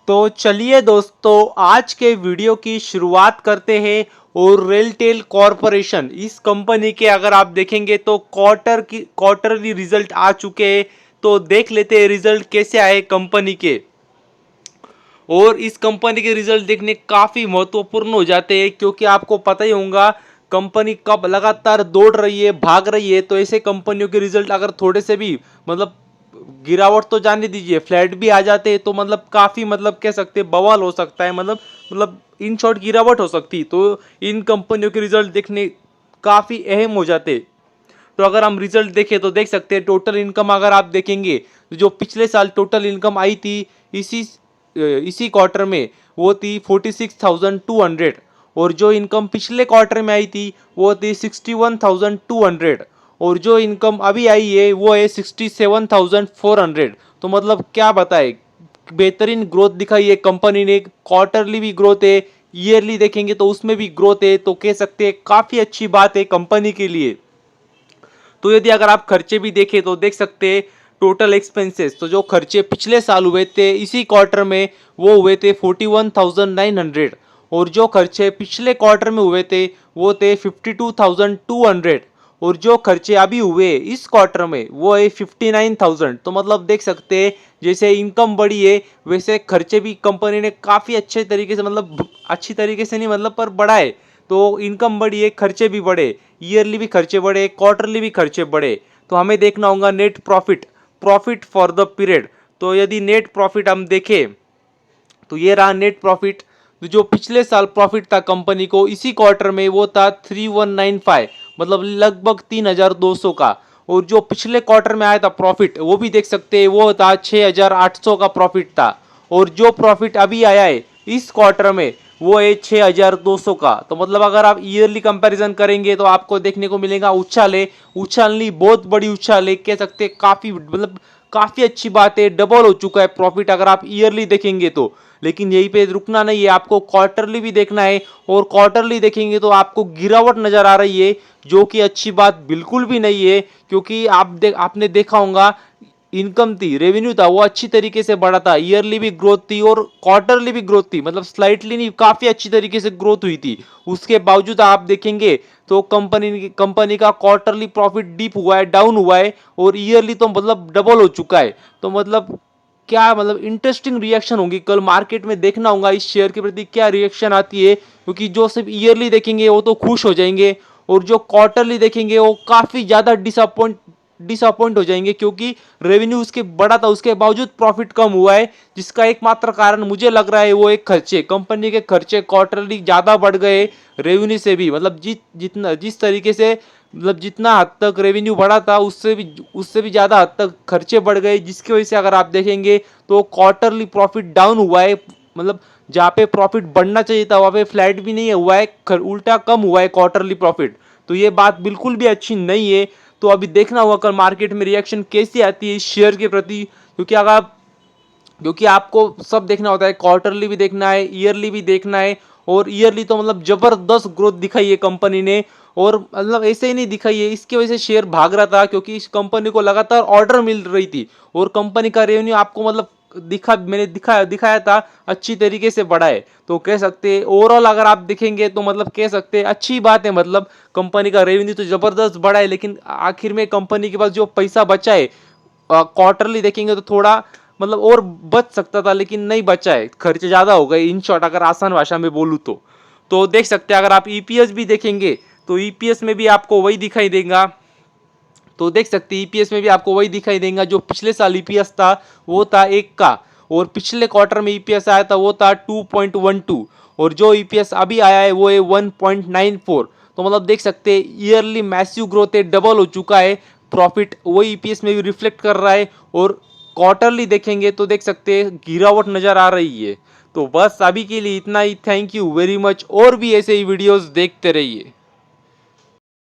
तो चलिए दोस्तों, आज के वीडियो की शुरुआत करते हैं। और रेलटेल कॉरपोरेशन, इस कंपनी के अगर आप देखेंगे तो क्वार्टरली रिजल्ट आ चुके हैं। तो देख लेते हैं रिजल्ट कैसे आए कंपनी के। और इस कंपनी के रिजल्ट देखने काफ़ी महत्वपूर्ण हो जाते हैं, क्योंकि आपको पता ही होगा कंपनी कब लगातार दौड़ रही है, भाग रही है। तो ऐसे कंपनियों के रिजल्ट अगर थोड़े से भी मतलब गिरावट तो जाने दीजिए, फ्लैट भी आ जाते हैं, तो मतलब काफ़ी मतलब कह सकते हैं बवाल हो सकता है। मतलब इन शॉर्ट गिरावट हो सकती। तो इन कंपनियों के रिजल्ट देखने काफ़ी अहम हो जाते। तो अगर हम रिजल्ट देखें तो देख सकते हैं टोटल इनकम अगर आप देखेंगे तो जो पिछले साल टोटल इनकम आई थी इसी इसी क्वार्टर में, वो थी 46,200। और जो इनकम पिछले क्वार्टर में आई थी वो थी 61,200। और जो इनकम अभी आई है वो है 67,400। तो मतलब क्या बताए, बेहतरीन ग्रोथ दिखाई है कंपनी ने। क्वार्टरली भी ग्रोथ है, ईयरली देखेंगे तो उसमें भी ग्रोथ है। तो कह सकते हैं काफ़ी अच्छी बात है कंपनी के लिए। तो यदि अगर आप खर्चे भी देखें तो देख सकते हैं टोटल एक्सपेंसेस, तो जो खर्चे पिछले साल हुए थे इसी क्वार्टर में वो हुए थे 41,900। और जो खर्चे पिछले क्वार्टर में हुए थे वो थे 52,200। और जो खर्चे अभी हुए इस क्वार्टर में वो है 59,000। तो मतलब देख सकते हैं जैसे इनकम बढ़ी है वैसे खर्चे भी कंपनी ने काफ़ी अच्छे तरीके से, मतलब अच्छी तरीके से नहीं मतलब पर बढ़ाए। तो इनकम बढ़ी है, खर्चे भी बढ़े, ईयरली भी खर्चे बढ़े, क्वार्टरली भी खर्चे बढ़े। तो हमें देखना होगा net profit, profit for the period. तो यदि नेट प्रॉफिट हम देखें तो ये रहा नेट प्रॉफिट। तो जो पिछले साल प्रॉफिट था कंपनी को इसी क्वार्टर में वो था 3195, मतलब लगभग 3,200 का। और जो पिछले क्वार्टर में आया था प्रॉफिट वो भी देख सकते हैं, वो था 6,800 का प्रॉफिट था। और जो प्रॉफिट अभी आया है इस क्वार्टर में वो है 6,200 का। तो मतलब अगर आप ईयरली कंपैरिजन करेंगे तो आपको देखने को मिलेगा उछाल है, उछाल नहीं बहुत बड़ी उछाल है, कह सकते हैं काफ़ी मतलब काफ़ी अच्छी बात है। डबल हो चुका है प्रॉफिट अगर आप ईयरली देखेंगे तो। लेकिन यहीं पे रुकना नहीं है, आपको क्वार्टरली भी देखना है। और क्वार्टरली देखेंगे तो आपको गिरावट नजर आ रही है, जो कि अच्छी बात बिल्कुल भी नहीं है। क्योंकि आपने देखा होगा इनकम थी, रेवेन्यू था, वो अच्छी तरीके से बढ़ा था, ईयरली भी ग्रोथ थी और क्वार्टरली भी ग्रोथ थी, मतलब स्लाइटली नहीं काफी अच्छी तरीके से ग्रोथ हुई थी। उसके बावजूद आप देखेंगे तो कंपनी का क्वार्टरली प्रॉफिट डीप हुआ है, डाउन हुआ है। और ईयरली तो मतलब डबल हो चुका है। तो मतलब क्या मतलब इंटरेस्टिंग रिएक्शन होगी कल मार्केट में, देखना होगा इस शेयर के प्रति क्या रिएक्शन आती है। क्योंकि जो सिर्फ ईयरली देखेंगे वो तो खुश हो जाएंगे, और जो क्वार्टरली देखेंगे वो काफी ज्यादा डिसअपॉइंट हो जाएंगे। क्योंकि रेवेन्यू उसके बड़ा था उसके बावजूद प्रॉफिट कम हुआ है, जिसका एकमात्र कारण मुझे लग रहा है वो एक खर्चे, कंपनी के खर्चे क्वार्टरली ज्यादा बढ़ गए रेवेन्यू से भी। मतलब जिस तरीके से मतलब जितना हद तक रेवेन्यू बढ़ा था उससे भी ज़्यादा हद तक खर्चे बढ़ गए, जिसकी वजह से अगर आप देखेंगे तो क्वार्टरली प्रॉफिट डाउन हुआ है। मतलब जहाँ पे प्रॉफिट बढ़ना चाहिए था वहाँ पे फ्लैट भी नहीं हुआ है, उल्टा कम हुआ है क्वार्टरली प्रॉफिट। तो ये बात बिल्कुल भी अच्छी नहीं है। तो अभी देखना होगा कल मार्केट में रिएक्शन कैसी आती है इस शेयर के प्रति। क्योंकि आपको सब देखना होता है, क्वार्टरली भी देखना है, ईयरली भी देखना है। और ईयरली तो मतलब जबरदस्त ग्रोथ दिखाई है कंपनी ने। और मतलब ऐसे ही नहीं दिखाई है, इसकी वजह से शेयर भाग रहा था, क्योंकि इस कंपनी को लगातार ऑर्डर मिल रही थी। और कंपनी का रेवेन्यू आपको मतलब मैंने दिखाया था अच्छी तरीके से बढ़ा है। तो कह सकते हैं ओवरऑल अगर आप देखेंगे तो मतलब कह सकते हैं अच्छी बात है। मतलब कंपनी का रेवेन्यू तो जबरदस्त बढ़ा है, लेकिन आखिर में कंपनी के पास जो पैसा बचा है क्वार्टरली देखेंगे तो थोड़ा मतलब और बच सकता था, लेकिन नहीं बचा है, खर्चे ज़्यादा हो गए इन शॉर्ट अगर आसान भाषा में बोलूँ तो देख सकते हैं अगर आप ईपीएस भी देखेंगे तो ईपीएस में भी आपको वही दिखाई देगा। तो देख सकते हैं ईपीएस में भी आपको वही दिखाई देगा, जो पिछले साल ईपीएस था वो था 1 का। और पिछले क्वार्टर में ईपीएस आया था वो था 2.12। और जो ईपीएस अभी आया है वो है 1.94। तो मतलब देख सकते हैं ईयरली मैसिव ग्रोथ है, डबल हो चुका है प्रॉफिट, वही ईपीएस में भी रिफ्लेक्ट कर रहा है। और क्वार्टरली देखेंगे तो देख सकते हैं गिरावट नजर आ रही है। तो बस अभी के लिए इतना ही, थैंक यू वेरी मच। और भी ऐसे ही वीडियोस देखते रहिए।